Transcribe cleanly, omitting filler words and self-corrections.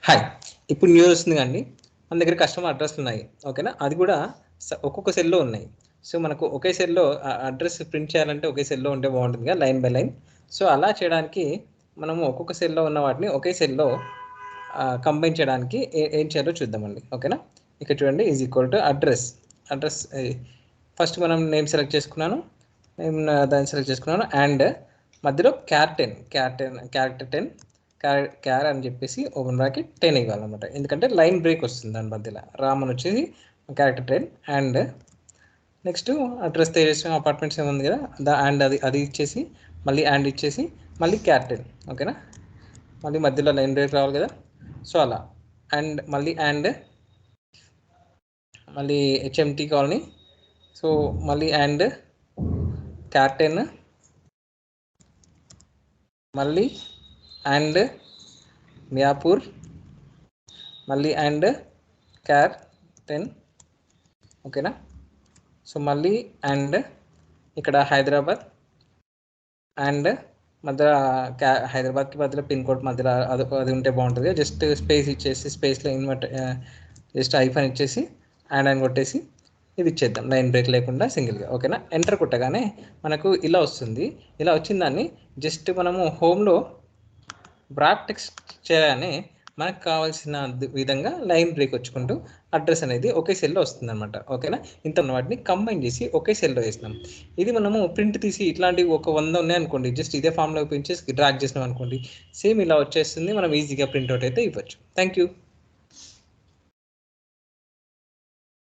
Hi. ఇప్పుడు news వస్తుంది కండి. మన దగ్గర కస్టమర్ అడ్రస్లు ఉన్నాయి. ఓకేనా? అది కూడా ఒక్కొక్క సెల్లో ఉన్నాయి. సో మనకు ఒకే సెల్లో అడ్రస్ ప్రింట్ చేయాలంటే ఒకే సెల్లో ఉంటే బాగుంటుంది కదా, లైన్ బై లైన్. సో అలా చేయడానికి మనము ఒక్కొక్క సెల్లో ఉన్న వాటిని ఒకే సెల్లో కంబైన్ చేయడానికి ఏం చేయాలో చూద్దామండి. ఓకేనా? ఇక్కడ చూడండి, is equal to address. First మనం నేమ్ సెలెక్ట్ చేసుకున్నాను, నేమ్ దాన్ని సెలెక్ట్ చేసుకున్నాను. అండ్ మధ్యలో క్యారెక్టర్ 10 క్యార్ అని చెప్పేసి ఓపెన్ బ్రాకెట్ 10 ఇవ్వాలన్నమాట. ఎందుకంటే లైన్ బ్రేక్ వస్తుంది దాని మధ్యలో. రామ్ అని వచ్చేసి character 10 and next address Tejasvi apartments ఏముంది కదా, అండ్ అది ఇచ్చేసి మళ్ళీ అండ్ ఇచ్చేసి మళ్ళీ క్యార్ 10. ఓకేనా? మళ్ళీ మధ్యలో లైన్ బ్రేక్ రావాలి కదా, సో అలా. అండ్ మళ్ళీ హెచ్ఎంటీ కాలనీ, సో మళ్ళీ అండ్ క్యార్ 10, మళ్ళీ అండ్ మియాపూర్, మళ్ళీ అండ్ క్యార్ 10. ఓకేనా? సో మళ్ళీ అండ్ ఇక్కడ హైదరాబాద్ అండ్ మధ్యలో హైదరాబాద్కి మధ్యలో పిన్ కోడ్ మధ్యలో అది ఉంటే బాగుంటుంది. జస్ట్ స్పేస్ ఇచ్చేసి స్పేస్లో జస్ట్ ఐఫోన్ ఇచ్చేసి అండ్ అని కొట్టేసి ఇది ఇచ్చేద్దాం, లైన్ బ్రేక్ లేకుండా సింగిల్గా. ఓకేనా? ఎంటర్ కొట్టగానే మనకు ఇలా వస్తుంది. ఇలా వచ్చిన దాన్ని జస్ట్ మనము హోమ్లో బ్రాడ్ టెక్స్ట్ చేయగానే మనకు కావాల్సిన విధంగా లైన్ బ్రేక్ వచ్చుకుంటూ అడ్రస్ అనేది ఒకే సెల్లో వస్తుంది అనమాట. ఓకేనా? ఇంత వాటిని కంబైన్ చేసి ఒకే సెల్లో వేసినాం. ఇది మనము ప్రింట్ తీసి ఇట్లాంటివి ఒక 100 ఉన్నాయి అనుకోండి, జస్ట్ ఇదే ఫామ్లో పెంచేసి డ్రాగ్ చేసినాం అనుకోండి, సేమ్ ఇలా వచ్చేస్తుంది. మనం ఈజీగా ప్రింట్అవుట్ అయితే ఇవ్వచ్చు. Thank you.